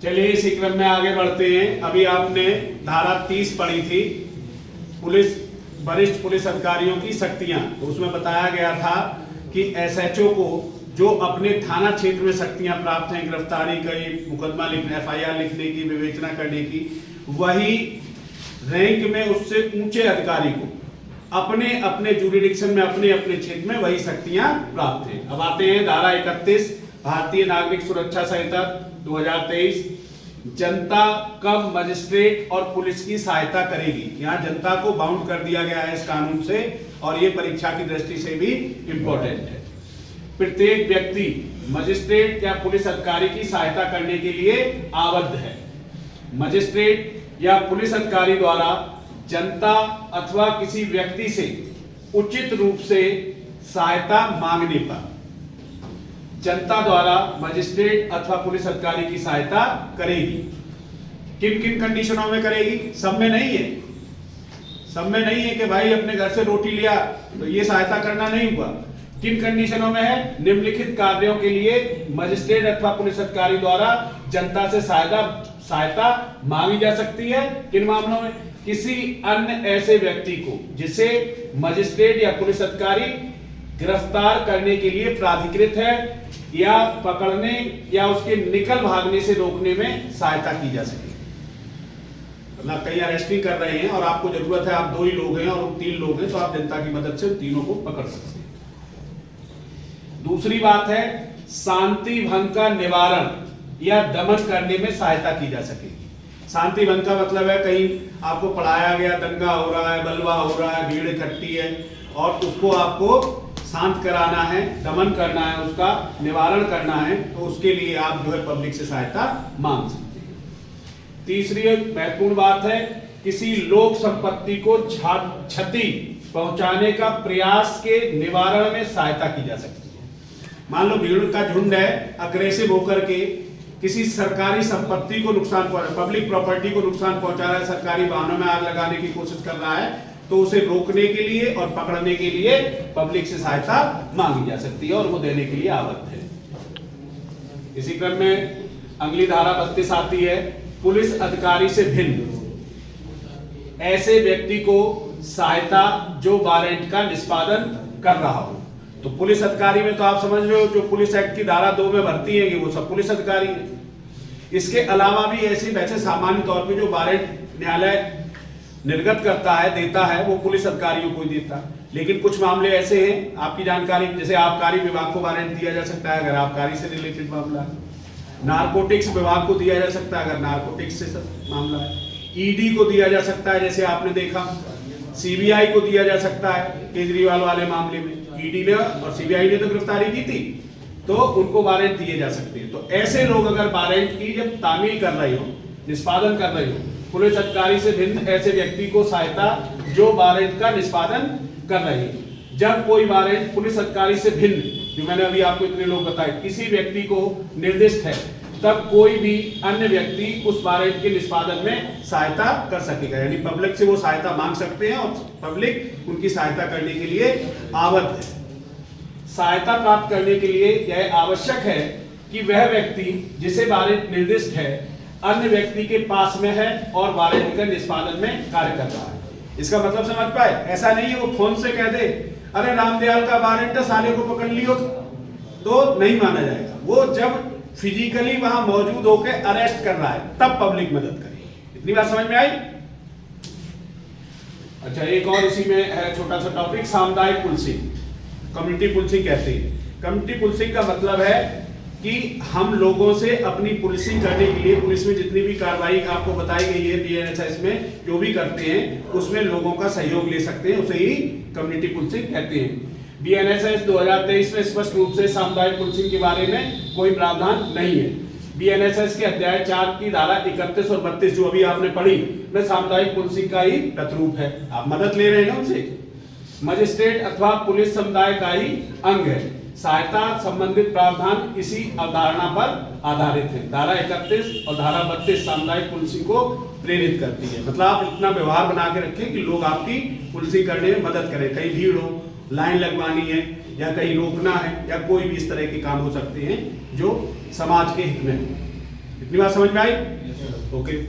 चलिए इसी क्रम में आगे बढ़ते हैं। अभी आपने धारा 30 पढ़ी थी, पुलिस वरिष्ठ पुलिस अधिकारियों की शक्तियां। तो उसमें बताया गया था कि एसएचओ को जो अपने थाना क्षेत्र में शक्तियां प्राप्त हैं, गिरफ्तारी की, मुकदमा लिखने, एफआईआर लिखने की, विवेचना करने की, वही रैंक में उससे ऊंचे अधिकारी को अपने अपने जुरिडिक्शन में, अपने अपने क्षेत्र में वही शक्तियां प्राप्त हैं। अब आते हैं धारा 31 भारतीय नागरिक सुरक्षा संहिता 2023। जनता कब मजिस्ट्रेट और पुलिस की सहायता करेगी? यहाँ जनता को बाउंड कर दिया गया है इस कानून से, और ये परीक्षा की दृष्टि से भी इंपॉर्टेंट है। प्रत्येक व्यक्ति मजिस्ट्रेट या पुलिस अधिकारी की सहायता करने के लिए आबद्ध है। मजिस्ट्रेट या पुलिस अधिकारी द्वारा जनता अथवा किसी व्यक्ति से उचित रूप से सहायता मांगने पर जनता द्वारा मजिस्ट्रेट अथवा पुलिस अधिकारी की सहायता करेगी। किन किन कंडीशनों में करेगी? सब में नहीं है। सब में नहीं है कि भाई अपने घर से रोटी लिया तो ये सहायता करना नहीं हुआ। किन कंडीशनों में है? निम्नलिखित कार्यों के लिए मजिस्ट्रेट अथवा पुलिस अधिकारी द्वारा जनता से सहायता मांगी जा सकती है। किन मामलों में? किसी अन्य ऐसे व्यक्ति को जिसे मजिस्ट्रेट या पुलिस अधिकारी गिरफ्तार करने के लिए प्राधिकृत है, या पकड़ने या उसके निकल भागने से रोकने में सहायता की जा सके। मतलब कहीं अरेस्टिंग कर रहे हैं और आपको जरूरत है, आप 2 ही लोग हैं और 3 लोग हैं, तो आप जनता की मदद से तीनों को पकड़ सकते हैं। दूसरी बात है, शांति भंग का निवारण या दमन करने में सहायता की जा सकेगी। शांति भंग का मतलब है कहीं आपको पढ़ाया गया, दंगा हो रहा है, बलवा हो रहा है, भीड़ इकट्ठी है और उसको आपको शांत कराना है, दमन करना है, उसका निवारण करना है, तो उसके लिए आप जो है पब्लिक से सहायता मांग सकते हैं। तीसरी महत्वपूर्ण बात है, किसी लोक संपत्ति को क्षति पहुंचाने का प्रयास के निवारण में सहायता की जा सकती है। मान लो भीड़ का झुंड है, अग्रेसिव होकर के किसी सरकारी संपत्ति को नुकसान पहुंचा, पब्लिक प्रॉपर्टी को नुकसान पहुंचा रहा है, सरकारी वाहनों में आग लगाने की कोशिश कर रहा है, तो उसे रोकने के लिए और पकड़ने के लिए पब्लिक से सहायता मांगी जा सकती है और वो देने के लिए आबद्ध है। इसी क्रम में अगली धारा 32 आती है, पुलिस अधिकारी से भिन्न ऐसे व्यक्ति को सहायता जो वारंट का निष्पादन कर रहा हो। तो पुलिस अधिकारी में तो आप समझ रहे हो, जो पुलिस एक्ट की धारा 2 में भर्ती है वो सब पुलिस अधिकारी है। इसके अलावा भी ऐसे वैसे सामान्य तौर पे जो वारंट न्यायालय निर्गत करता है, देता है, वो पुलिस अधिकारियों को ही देता है। लेकिन कुछ मामले ऐसे हैं, आपकी जानकारी, जैसे आबकारी विभाग को वारंट दिया जा सकता है अगर आबकारी से रिलेटेड मामला है। नारकोटिक्स विभाग को दिया जा सकता है अगर नारकोटिक्स से मामला है। ईडी को दिया जा सकता है, जैसे आपने देखा। सीबीआई को दिया जा सकता है केजरीवाल वाले मामले में। ईडी ने और सीबीआई ने तो गिरफ्तारी की थी, तो उनको वारंट दिए जा सकते हैं। तो ऐसे लोग अगर वारंट की जब तामील कर रहे हो, निष्पादन कर रहे हो, पुलिस अधिकारी से भिन्न ऐसे व्यक्ति को सहायता जो वारंट का निष्पादन कर रहे हैं। जब कोई वारंट पुलिस अधिकारी से भिन्न, जो मैंने अभी आपको इतने लोग बताए, किसी व्यक्ति को निर्दिष्ट है, तब कोई भी अन्य व्यक्ति उस वारंट के निष्पादन में सहायता कर सकेगा। यानी पब्लिक से वो सहायता मांग सकते हैं और पब्लिक उनकी सहायता करने के लिए आबद्ध है। सहायता प्राप्त करने के लिए यह आवश्यक है कि वह व्यक्ति जिसे वारंट निर्दिष्ट है अन्य व्यक्ति के पास में है और वारंट के निष्पादन में कार्य कर रहा है। इसका मतलब समझ पाए? ऐसा नहीं है वो फोन से कह दे अरे रामदयाल का वारंट है, साले को पकड़ लियो, तो नहीं माना जाएगा। वो जब फिजिकली वहां मौजूद होकर अरेस्ट कर रहा है तब पब्लिक मदद करेगी। इतनी बात समझ में आई? अच्छा, एक और इसी में है छोटा सा टॉपिक, सामुदायिक पुलिसिंग, कम्युनिटी पुलिसिंग कहते हैं। कम्युनिटी पुलिसिंग का मतलब है कि हम लोगों से अपनी पुलिसिंग करने के लिए, पुलिस में जितनी भी कार्रवाई आपको बताई गई है बीएनएसएस में जो भी करते हैं, उसमें लोगों का सहयोग ले सकते हैं, उसे ही कम्युनिटी पुलिसिंग कहते हैं। बीएनएसएस 2023 में स्पष्ट रूप से सामुदायिक पुलिसिंग के बारे में कोई प्रावधान नहीं है। बीएनएसएस के अध्याय 4 की धारा 31 और 32 जो अभी आपने पढ़ी, में सामुदायिक पुलिसिंग का ही प्रतिरूप है। आप मदद ले रहे हैं ना उनसे। मजिस्ट्रेट अथवा पुलिस समुदाय का ही अंग है। सहायता संबंधित प्रावधान इसी अवधारणा पर आधारित है। धारा 31 और धारा 32 सामुदायिक पुलिसिंग को प्रेरित करती है। मतलब आप इतना व्यवहार बना के रखें कि लोग आपकी पुलिसिंग करने में मदद करें। कहीं भीड़ हो, लाइन लगवानी है, या कहीं रोकना है, या कोई भी इस तरह के काम हो सकते हैं जो समाज के हित में हो। इतनी बात समझ में आई? ओके।